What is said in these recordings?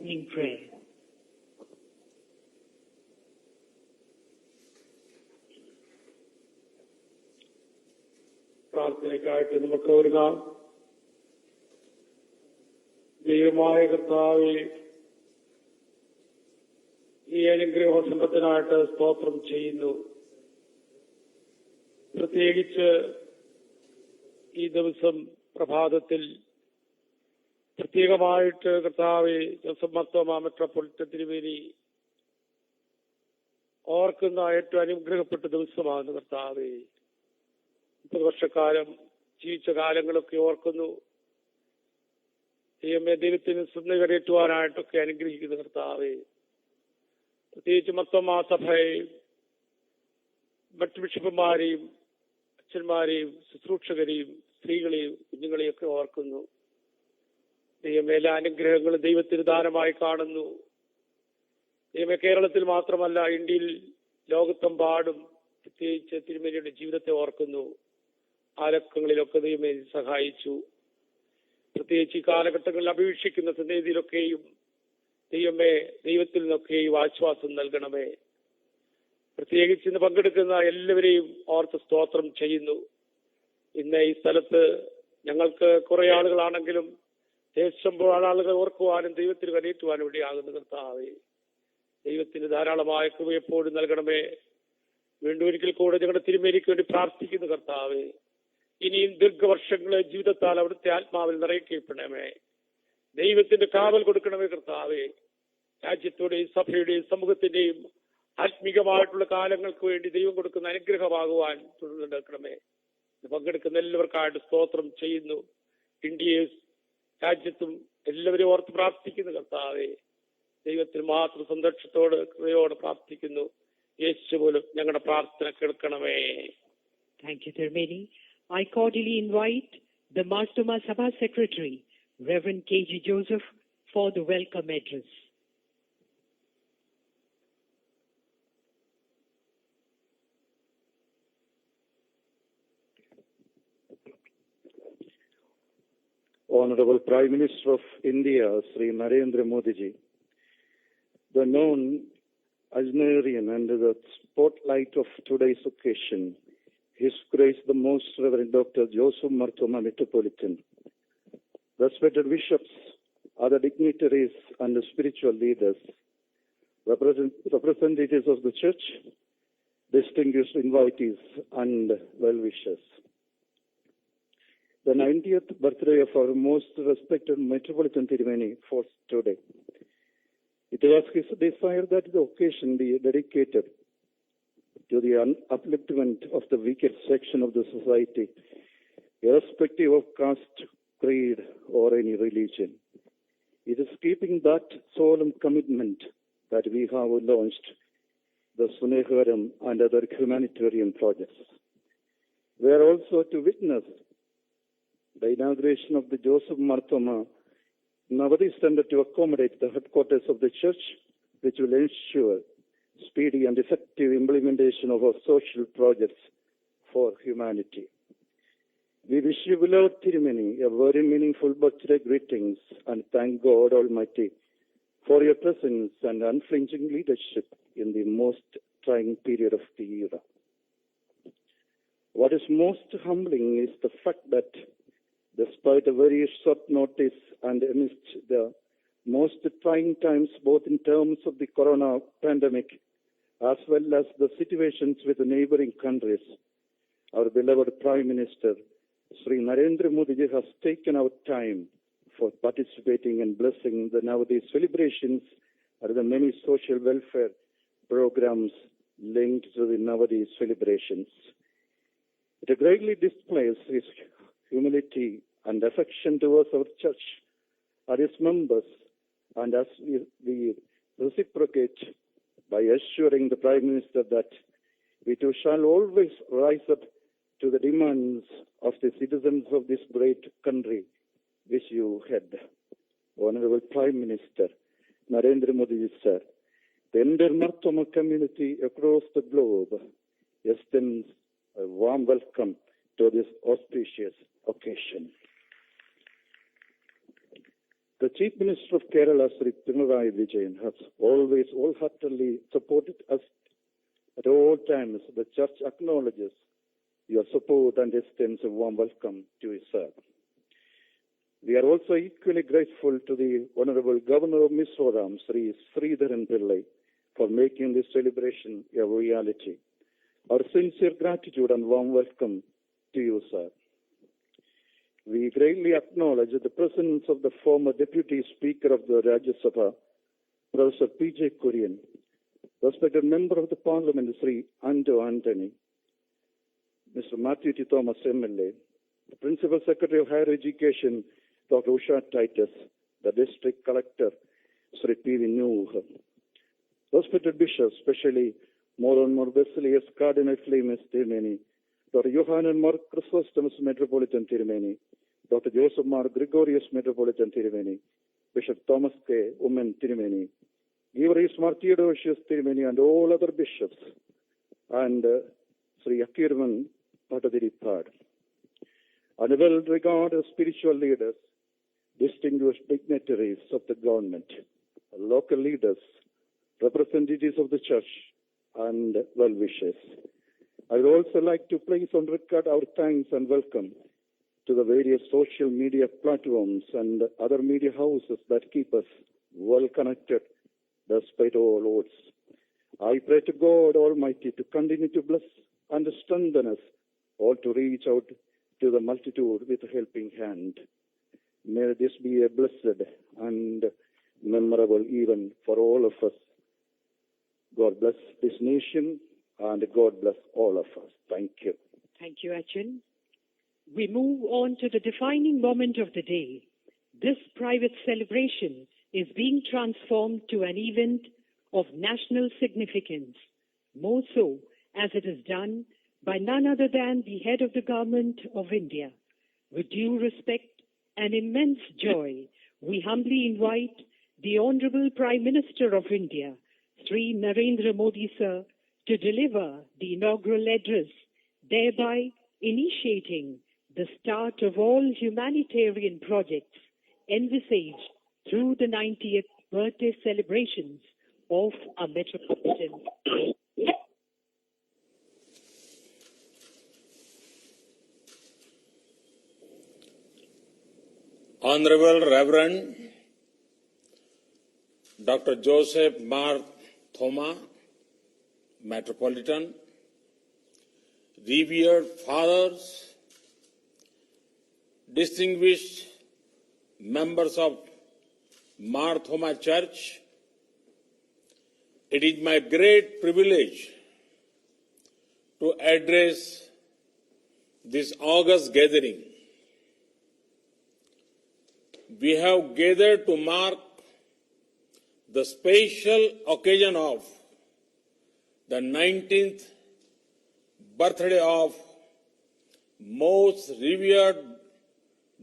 opening prayer. പ്രാർത്ഥനയ്ക്കായിട്ട് നമുക്ക് ഒരുങ്ങാം. ദൈവമായ കർത്താവേ, ഈ അനുഗ്രഹ സമ്പത്തിനായിട്ട് സ്തോത്രം ചെയ്യുന്നു. പ്രത്യേകിച്ച് ഈ ദിവസം പ്രഭാതത്തിൽ പ്രത്യേകമായിട്ട് കർത്താവെ ജോസഫ് മാർത്തോമാ മെട്രോപൊളിറ്റൻ തിരുമേനി ഓർക്കുന്ന ഏറ്റവും അനുഗ്രഹപ്പെട്ട ദിവസമാണ് കർത്താവെ. 30 വർഷക്കാലം ജീവിച്ച കാലങ്ങളൊക്കെ ഓർക്കുന്നു. ദൈവത്തിന് സ്വന്തം കരയേറ്റുവാനായിട്ടൊക്കെ അനുഗ്രഹിക്കുന്ന കർത്താവെ, പ്രത്യേകിച്ച് മർത്തോമാ സഭയെയും മറ്റു ബിഷപ്പുമാരെയും അച്ഛന്മാരെയും ശുശ്രൂഷകരെയും സ്ത്രീകളെയും കുഞ്ഞുങ്ങളെയും ഒക്കെ ഓർക്കുന്നു. ദൈവം എല്ലാ അനുഗ്രഹങ്ങളും ദൈവത്തിന് ദാനമായി കാണുന്നു. ദൈവം കേരളത്തിൽ മാത്രമല്ല, ഇന്ത്യയിൽ ലോകത്തെമ്പാടും പ്രത്യേകിച്ച് തിരുമേനിയുടെ ജീവിതത്തെ ഓർക്കുന്നു. ആലക്കങ്ങളിലൊക്കെ ദൈവമേ സഹായിച്ചു. പ്രത്യേകിച്ച് ഈ കാലഘട്ടങ്ങളിൽ അപേക്ഷിക്കുന്ന സന്നിധിയിലൊക്കെയും ദൈവമേ ദൈവത്തിൽ നിന്നൊക്കെയും ആശ്വാസം നൽകണമേ. പ്രത്യേകിച്ച് ഇന്ന് പങ്കെടുക്കുന്ന എല്ലാവരെയും ഓർത്ത് സ്തോത്രം ചെയ്യുന്നു. ഇന്ന് ഈ സ്ഥലത്ത് ഞങ്ങൾക്ക് കുറെ ആളുകളാണെങ്കിലും ദേശം ആളുകൾ ഓർക്കുവാനും ദൈവത്തിന് കരയേറ്റുവാനും ഇടയാകുന്ന കർത്താവേ, ദൈവത്തിന് ധാരാളമായ കൃപ എപ്പോഴും നൽകണമേ. വീണ്ടും ഒരിക്കൽ കൂടെ ഞങ്ങളുടെ തിരുമേനിക്ക് വേണ്ടി പ്രാർത്ഥിക്കുന്നു കർത്താവേ. ഇനിയും ദീർഘവർഷങ്ങളെ ജീവിതത്താൽ അവിടുത്തെ ആത്മാവിൽ നിറയ്ക്കപ്പെടണമേ. ദൈവത്തിന്റെ കാവൽ കൊടുക്കണമേ കർത്താവേ. രാജ്യത്തോടെയും സഭയുടെയും സമൂഹത്തിന്റെയും ആത്മീകമായിട്ടുള്ള കാലങ്ങൾക്ക് വേണ്ടി ദൈവം കൊടുക്കുന്ന അനുഗ്രഹമാകുവാൻ തുടർന്നെടുക്കണമേ. പങ്കെടുക്കുന്ന എല്ലാവർക്കായിട്ട് സ്തോത്രം ചെയ്യുന്നു. ഇന്ത്യയെ രാജ്യത്തും എല്ലാവരും ഓർത്ത് പ്രാർത്ഥിക്കുന്നു കർത്താവേ. ദൈവത്തിന് മാത്രം സന്തോഷത്തോട് കൃപയോടെ പ്രാർത്ഥിക്കുന്നു. യേശു പോലും ഞങ്ങളുടെ പ്രാർത്ഥന കേൾക്കണമേ. Thank you, Tirumeni. I cordially invite the Martoma Sabha Secretary, Reverend K.G. Joseph, for the welcome address. Honorable Prime Minister of India, Sri Narendra Modi ji, the known Ajnarian and the spotlight of today's occasion, His Grace the Most Reverend Dr. Joseph Martoma Metropolitan, respected bishops, other dignitaries and spiritual leaders, representatives of the Church, distinguished invitees and well-wishers. The 90th birthday of our most respected Metropolitan Tirumeni falls today. It was his desire that the occasion be dedicated to the upliftment of the weakest section of the society, irrespective of caste, creed, or any religion. It is keeping that solemn commitment that we have launched the Suneharam and other humanitarian projects. We are also to witness the inauguration of the Joseph Martoma Navadi Center to accommodate the headquarters of the Church, which will ensure speedy and effective implementation of our social projects for humanity. We wish you, beloved Tirumeni, a very meaningful birthday greetings and thank God Almighty for your presence and unflinching leadership in the most trying period of the era. What is most humbling is the fact that despite a very short notice and amidst the most trying times, both in terms of the corona pandemic as well as the situations with the neighboring countries, our beloved Prime Minister, Sri Narendra Modi ji, has taken out time for participating and blessing the nowadays celebrations and the many social welfare programs linked to the nowadays celebrations. It greatly displays his humility and affection towards our Church and its members, and as we reciprocate by assuring the Prime Minister that we too shall always rise up to the demands of the citizens of this great country which you head. Honorable Prime Minister Narendra Modi ji, sir, the entire Martoma community across the globe extends a warm welcome to this auspicious occasion. The Chief Minister of Kerala, Sri Pinarayi Vijayan, has always wholeheartedly supported us at all times. The Church acknowledges your support and extends a warm welcome to you, sir. We are also equally grateful to the Honorable Governor of Mizoram, Sri Sridharan Pillai, for making this celebration a reality. Our sincere gratitude and warm welcome to you, sir. We greatly acknowledge the presence of the former Deputy Speaker of the Rajya Sabha, Professor P.J. Kurian, respected Member of the Parliament, Sri Ando Anthony, Mr. Matthew T. Thomas, MLA, the Principal Secretary of Higher Education, Dr. Usha Titus, the District Collector, Sri P.V. Nuh, respected bishops, especially Moron Mor Basilius Cardinal Flames Tirumeni, Dr. Johannan Mar Chrysostomus Metropolitan Tirumeni, Dr. Joseph Mar Gregorius Metropolitan Tirumeni, Bishop Thomas K. Umen Tirumeni, Givaris Mar Theodosius Tirumeni, and all other bishops, and Sri Akirvan Patadiripad, and well-regarded spiritual leaders, distinguished dignitaries of the government, local leaders, representatives of the church, and well-wishers. I would also like to place on record our thanks and welcome to the various social media platforms and other media houses that keep us well connected despite all odds. I pray to God Almighty to continue to bless and strengthen us all to reach out to the multitude with a helping hand. May this be a blessed and memorable event for all of us. God bless this nation and God bless all of us. Thank you. Thank you, Achin. We move on to the defining moment of the day. This private celebration is being transformed to an event of national significance, more so as it is done by none other than the head of the government of India. With due respect and immense joy, we humbly invite the Honorable Prime Minister of India, Sri Narendra Modi, sir, to deliver the inaugural address, thereby initiating the start of all humanitarian projects envisaged through the 90th birthday celebrations of our metropolitan. Honorable Reverend Dr. Joseph Mar Thoma, Metropolitan, revered fathers, distinguished members of Mar Thoma Church, it is my great privilege to address this august gathering. We have gathered to mark the special occasion of the 19th birthday of most revered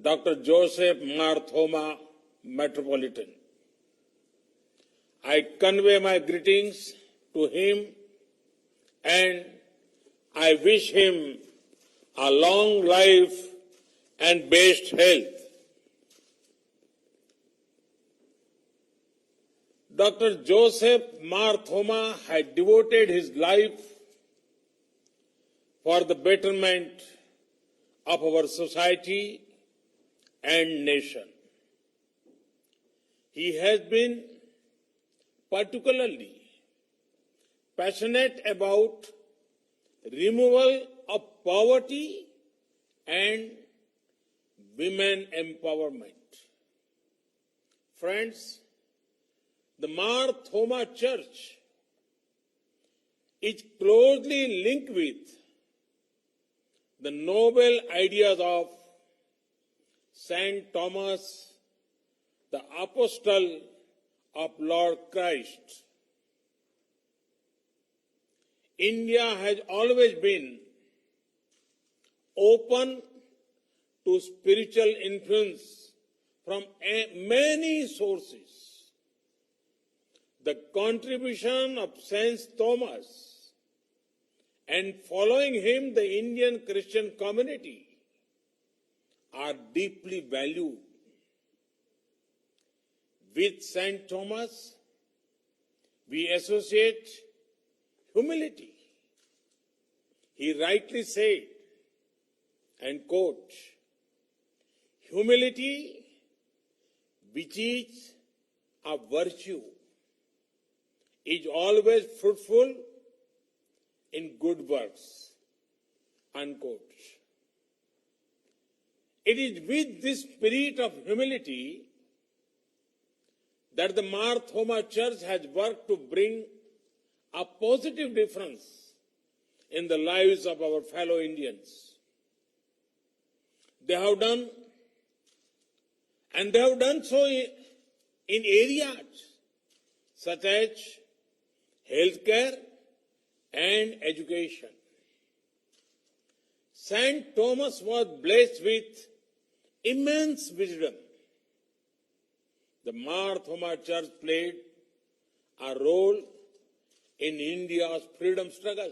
Dr. Joseph Mar Thoma, Metropolitan. I convey my greetings to him and I wish him a long life and best health. Dr. Joseph Mar Thoma had devoted his life for the betterment of our society and nation. He has been particularly passionate about removal of poverty and women empowerment. Friends, the Mar Thoma Church is closely linked with the noble ideas of Saint Thomas, the Apostle of Lord Christ. India has always been open to spiritual influence from many sources. The contribution of Saint Thomas and following him the Indian Christian community are deeply valued. With St. Thomas, we associate humility. He rightly said, and quote, humility, which is a virtue, is always fruitful in good works, unquote. It is with this spirit of humility that the Mar Thoma Church has worked to bring a positive difference in the lives of our fellow Indians. They have done so in areas such as healthcare and education. St. Thomas was blessed with immense wisdom. The Mar Thoma Church played a role in India's freedom struggle.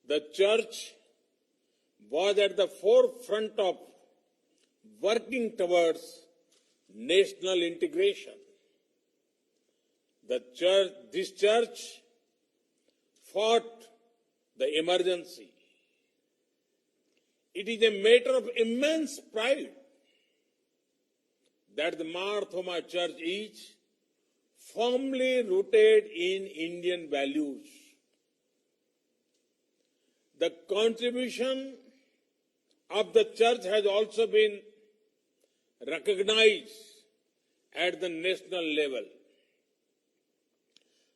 The Church was at the forefront of working towards national integration. This church fought the emergency. It is a matter of immense pride that the Mar Thoma Church is firmly rooted in Indian values. The contribution of the Church has also been recognized at the national level.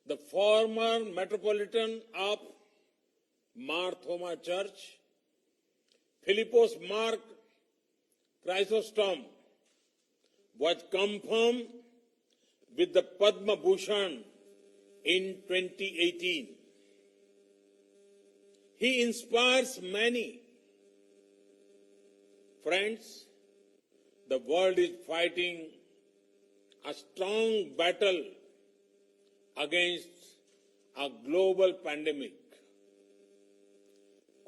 The former Metropolitan of Mar Thoma Church, Philippos Mark Chrysostom, was confirmed with the Padma Bhushan in 2018. He inspires many. Friends, the world is fighting a strong battle against a global pandemic.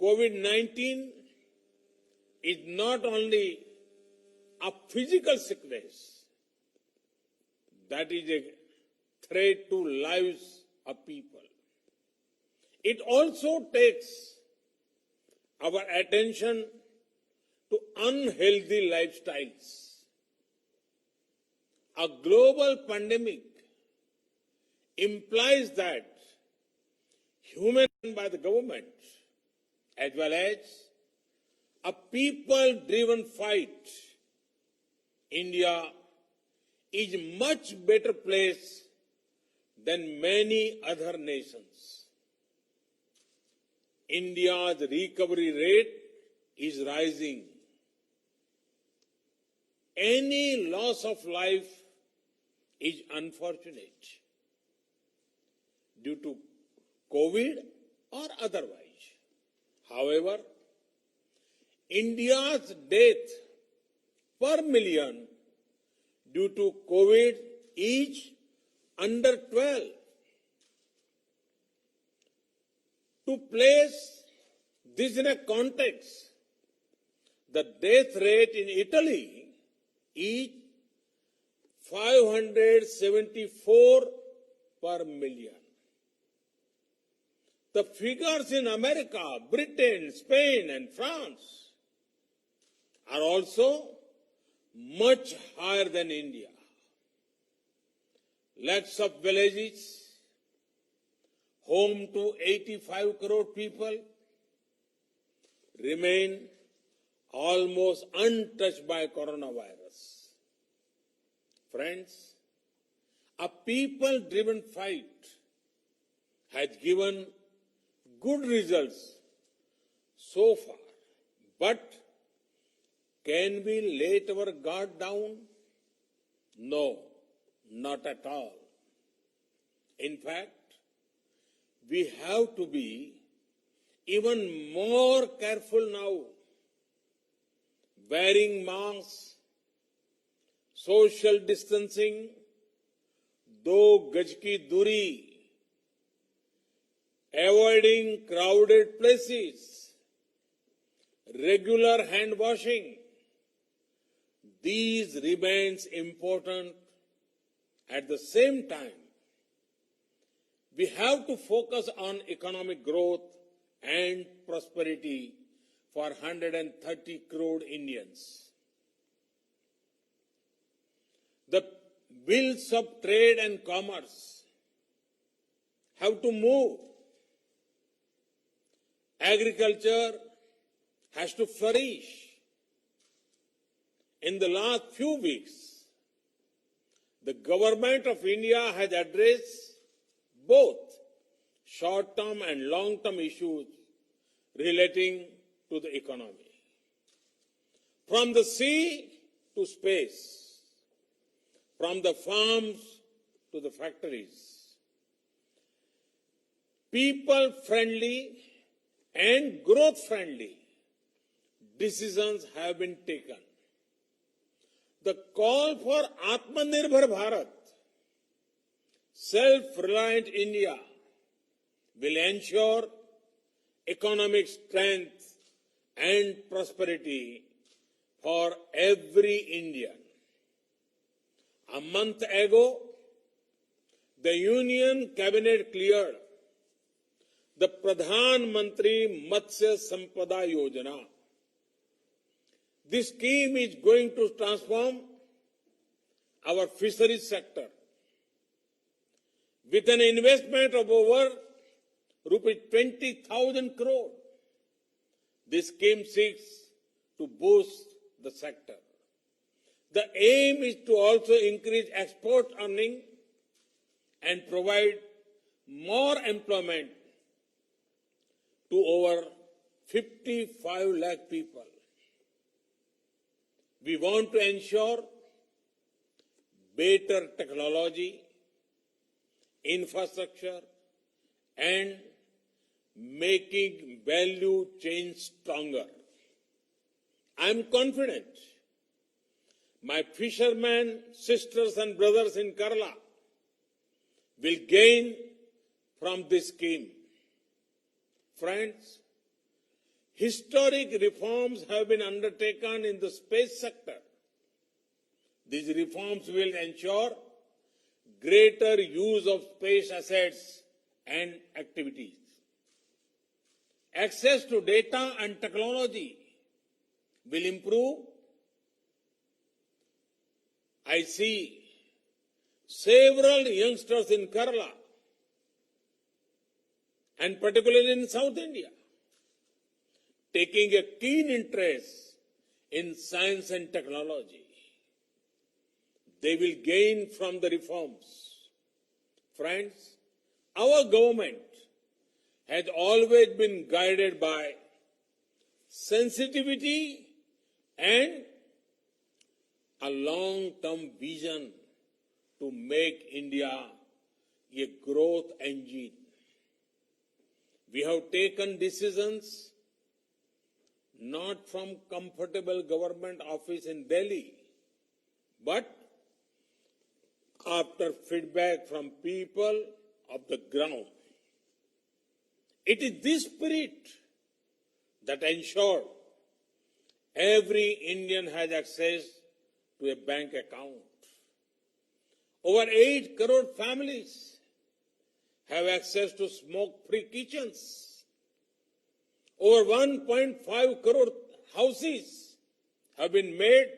COVID-19 is not only a physical sickness that is a threat to lives of people. It also takes our attention to unhealthy lifestyles. A global pandemic implies that human by the government as well as a people-driven fight, India is a much better place than many other nations. India's recovery rate is rising. Any loss of life is unfortunate due to COVID or otherwise. However, India's death per million due to COVID is under 12. To place this in a context, the death rate in Italy is 574 per million. The figures in America, Britain, Spain, and France are also much higher than India. Lakhs of villages, home to 85 crore people, remain almost untouched by coronavirus. Friends, a people-driven fight has given good results so far, but can we let our guard down? No, not at all. In fact, we have to be even more careful now. Wearing masks, social distancing, 2 gaj ki duri, avoiding crowded places, regular hand washing, These remains important. At the same time, we have to focus on economic growth and prosperity for 130 crore Indians. The wheels of trade and commerce have to move. Agriculture has to flourish. In the last few weeks, the government of India has addressed both short-term and long-term issues relating to the economy. From the sea to space, from the farms to the factories, people-friendly and growth-friendly decisions have been taken. The call for Atmanirbhar Bharat, self-reliant India, will ensure economic strength and prosperity for every Indian. A month ago, the Union Cabinet cleared the Pradhan Mantri Matsya Sampada Yojana. This scheme is going to transform our fisheries sector. With an investment of over rupees 20,000 crore, this scheme seeks to boost the sector. The aim is to also increase export earning and provide more employment to over 55 lakh people. We want to ensure better technology, infrastructure, and making value chain stronger. I am confident my fishermen, sisters and brothers in Kerala will gain from this scheme. Friends, historic reforms have been undertaken in the space sector. These reforms will ensure greater use of space assets and activities. Access to data and technology will improve. I see several youngsters in Kerala, and particularly in South India, taking a keen interest in science and technology. They will gain from the reforms. Friends, our government has always been guided by sensitivity and a long-term vision to make India a growth engine. We have taken decisions not from comfortable government office in Delhi, but after feedback from people of the ground. It is this spirit that ensured every Indian has access to a bank account. Over 8 crore families have access to smoke-free kitchens. Over 1.5 crore houses have been made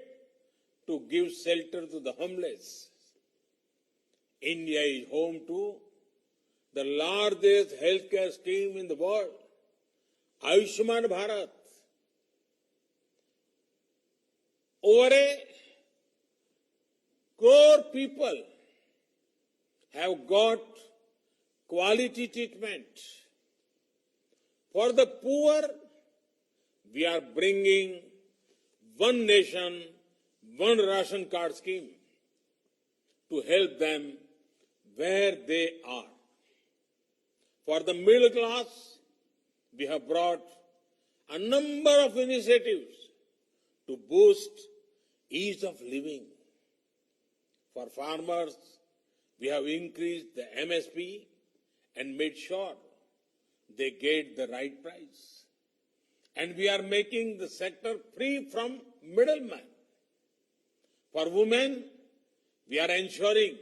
to give shelter to the homeless. India is home to the largest healthcare scheme in the world, Ayushman Bharat. Over a crore people have got quality treatment. For the poor, we are bringing one nation, one ration card scheme to help them where they are. For the middle class, we have brought a number of initiatives to boost ease of living. For farmers, we have increased the MSP and made sure they get the right price. And we are making the sector free from middlemen. For women, we are ensuring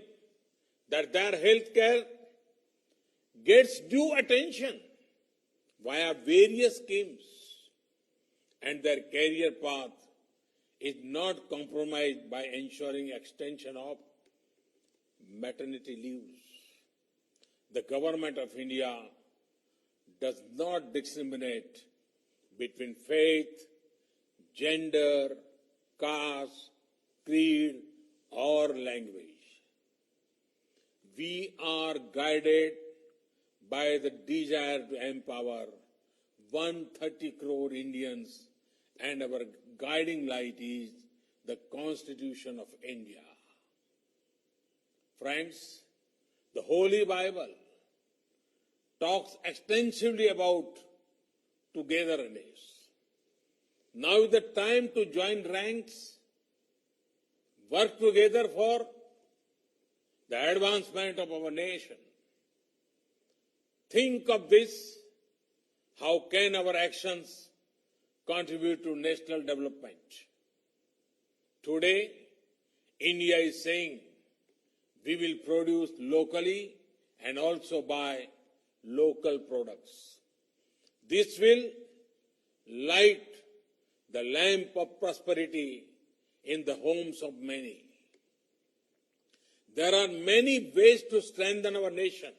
that their health care gets due attention via various schemes and their career path is not compromised by ensuring extension of maternity leaves. The government of India does not discriminate between faith, gender, caste, creed, or language. We are guided by the desire to empower 130 crore Indians, and our guiding light is the Constitution of India. Friends, the Holy Bible talks extensively about togetherness. Now is the time to join ranks, work together for the advancement of our nation. Think of this. How can our actions contribute to national development? Today, India is saying we will produce locally and also buy local products. This will light the lamp of prosperity in the homes of many. There are many ways to strengthen our nation.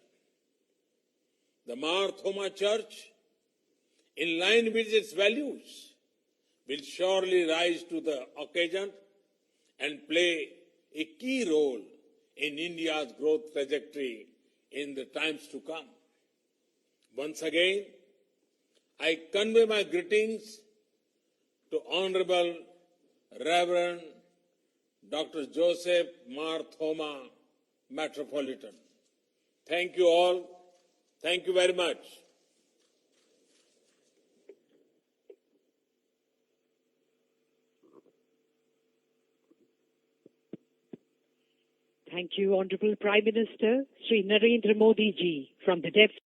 The Mar Thoma Church, in line with its values, will surely rise to the occasion and play a key role in India's growth trajectory in the times to come. Once again, I convey my greetings to Honorable Reverend Dr. Joseph Mar Thoma, Metropolitan. Thank you all. Thank you very much. Thank you, Honorable Prime Minister Sri Narendra Modi ji, from the depths